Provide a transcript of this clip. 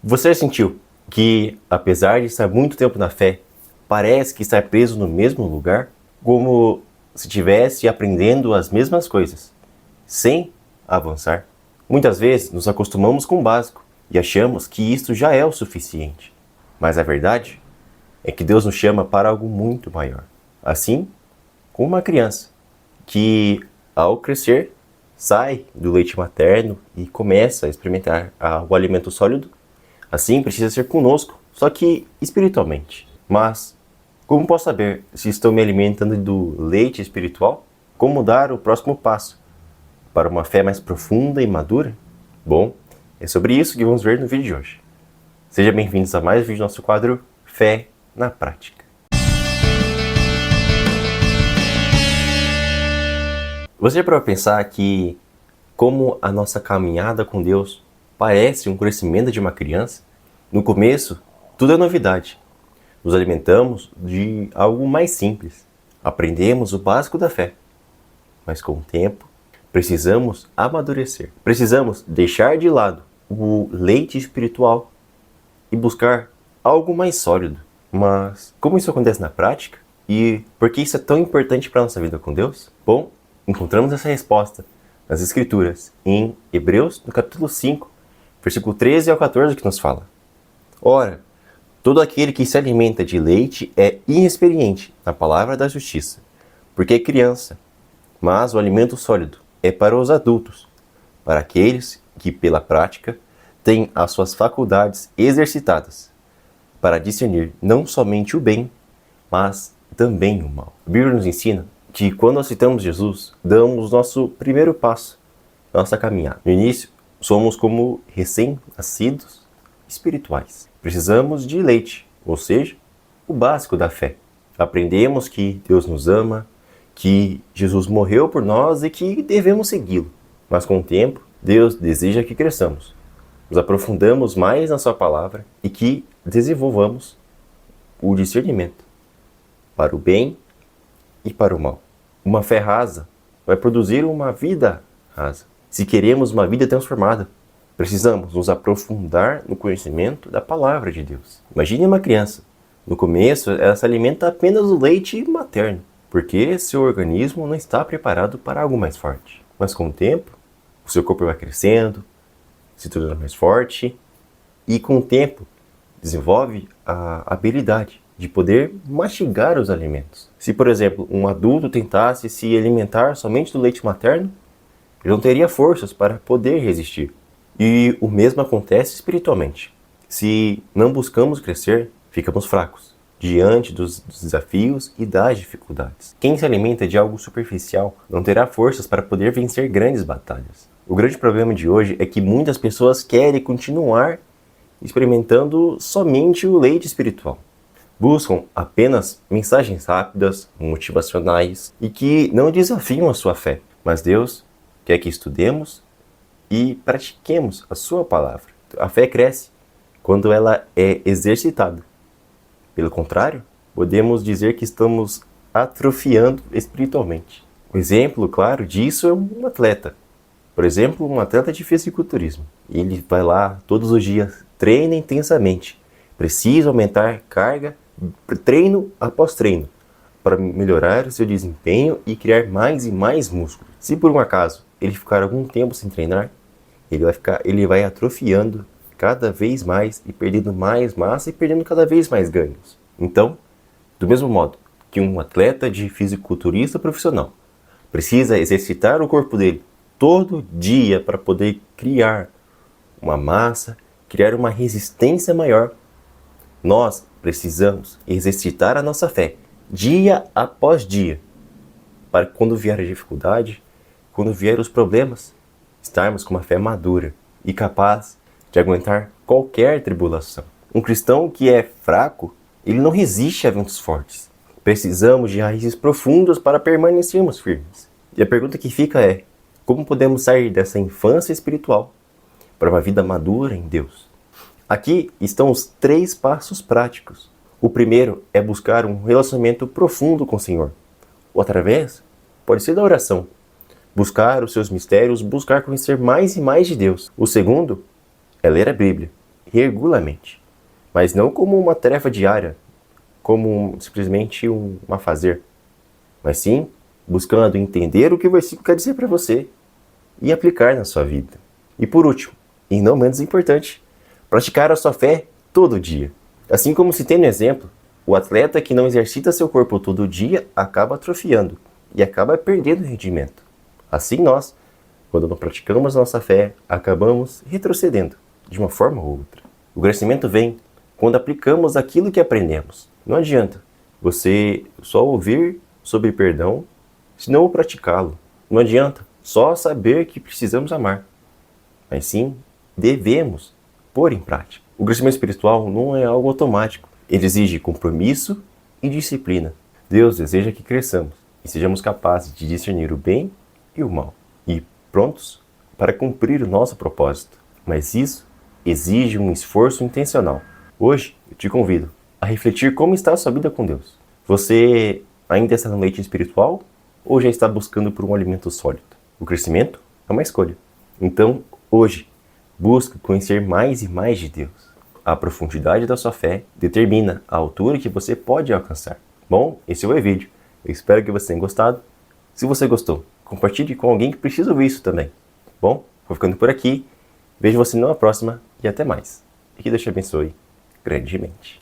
Você sentiu que, apesar de estar muito tempo na fé, parece que está preso no mesmo lugar, como se estivesse aprendendo as mesmas coisas, sem avançar? Muitas vezes nos acostumamos com o básico e achamos que isto já é o suficiente. Mas a verdade é que Deus nos chama para algo muito maior. Assim como uma criança que, ao crescer, sai do leite materno e começa a experimentar o alimento sólido, assim precisa ser conosco, só que espiritualmente. Mas como posso saber se estou me alimentando do leite espiritual? Como dar o próximo passo para uma fé mais profunda e madura? Bom, é sobre isso que vamos ver no vídeo de hoje. Sejam bem-vindos a mais um vídeo do nosso quadro Fé na Prática. Você já parou para pensar que como a nossa caminhada com Deus parece um crescimento de uma criança? No começo, tudo é novidade. Nos alimentamos de algo mais simples. Aprendemos o básico da fé. Mas com o tempo, precisamos amadurecer. Precisamos deixar de lado o leite espiritual e buscar algo mais sólido. Mas como isso acontece na prática? E por que isso é tão importante para a nossa vida com Deus? Bom, encontramos essa resposta nas Escrituras, em Hebreus, no capítulo 5, versículo 13 ao 14, que nos fala: Ora, todo aquele que se alimenta de leite é inexperiente na palavra da justiça, porque é criança. Mas o alimento sólido é para os adultos, para aqueles que, pela prática, têm as suas faculdades exercitadas, para discernir não somente o bem, mas também o mal. A Bíblia nos ensina que quando aceitamos Jesus, damos nosso primeiro passo na nossa caminhada. No início, somos como recém-nascidos espirituais. Precisamos de leite, ou seja, o básico da fé. Aprendemos que Deus nos ama, que Jesus morreu por nós e que devemos segui-lo. Mas com o tempo, Deus deseja que cresçamos, nos aprofundamos mais na sua palavra e que desenvolvamos o discernimento para o bem e para o mal. Uma fé rasa vai produzir uma vida rasa. Se queremos uma vida transformada, precisamos nos aprofundar no conhecimento da palavra de Deus. Imagine uma criança. No começo, ela se alimenta apenas do leite materno, porque seu organismo não está preparado para algo mais forte. Mas com o tempo, o seu corpo vai crescendo, se tornando mais forte e com o tempo desenvolve a habilidade de poder mastigar os alimentos. Se, por exemplo, um adulto tentasse se alimentar somente do leite materno, ele não teria forças para poder resistir. E o mesmo acontece espiritualmente. Se não buscamos crescer, ficamos fracos diante dos desafios e das dificuldades. Quem se alimenta de algo superficial não terá forças para poder vencer grandes batalhas. O grande problema de hoje é que muitas pessoas querem continuar experimentando somente o leite espiritual. Buscam apenas mensagens rápidas, motivacionais e que não desafiam a sua fé. Mas Deus quer que estudemos e pratiquemos a sua palavra. A fé cresce quando ela é exercitada. Pelo contrário, podemos dizer que estamos atrofiando espiritualmente. Um exemplo claro disso é um atleta. Por exemplo, um atleta de fisiculturismo. Ele vai lá todos os dias, treina intensamente. Precisa aumentar carga, treino após treino, para melhorar o seu desempenho e criar mais e mais músculo. Se por um acaso ele ficar algum tempo sem treinar, ele vai atrofiando cada vez mais e perdendo mais massa e perdendo cada vez mais ganhos. Então, do mesmo modo que um atleta de fisiculturista profissional precisa exercitar o corpo dele todo dia para poder criar uma massa, criar uma resistência maior, nós precisamos exercitar a nossa fé dia após dia, para que quando vier a dificuldade, quando vier os problemas, estarmos com uma fé madura e capaz de aguentar qualquer tribulação. Um cristão que é fraco, ele não resiste a ventos fortes. Precisamos de raízes profundas para permanecermos firmes. E a pergunta que fica é: como podemos sair dessa infância espiritual para uma vida madura em Deus? Aqui estão os 3 passos práticos. O primeiro é buscar um relacionamento profundo com o Senhor. Ou através, pode ser da oração. Buscar os seus mistérios, buscar conhecer mais e mais de Deus. O segundo é ler a Bíblia regularmente, mas não como uma tarefa diária, como simplesmente um fazer, mas sim buscando entender o que o versículo quer dizer para você e aplicar na sua vida. E por último, e não menos importante, praticar a sua fé todo dia. Assim como se tem no exemplo, o atleta que não exercita seu corpo todo dia acaba atrofiando e acaba perdendo rendimento. Assim nós, quando não praticamos nossa fé, acabamos retrocedendo de uma forma ou outra. O crescimento vem quando aplicamos aquilo que aprendemos. Não adianta você só ouvir sobre perdão se não praticá-lo. Não adianta só saber que precisamos amar, mas sim devemos pôr em prática. O crescimento espiritual não é algo automático. Ele exige compromisso e disciplina. Deus deseja que cresçamos e sejamos capazes de discernir o bem e o mal e prontos para cumprir o nosso propósito. Mas isso exige um esforço intencional. Hoje eu te convido a refletir como está a sua vida com Deus. Você ainda está no leite espiritual ou já está buscando por um alimento sólido? O crescimento é uma escolha. Então, hoje, busque conhecer mais e mais de Deus. A profundidade da sua fé determina a altura que você pode alcançar. Bom, esse foi o vídeo. Eu espero que você tenha gostado. Se você gostou, compartilhe com alguém que precisa ouvir isso também. Bom, vou ficando por aqui. Vejo você numa próxima e até mais. E que Deus te abençoe grandemente.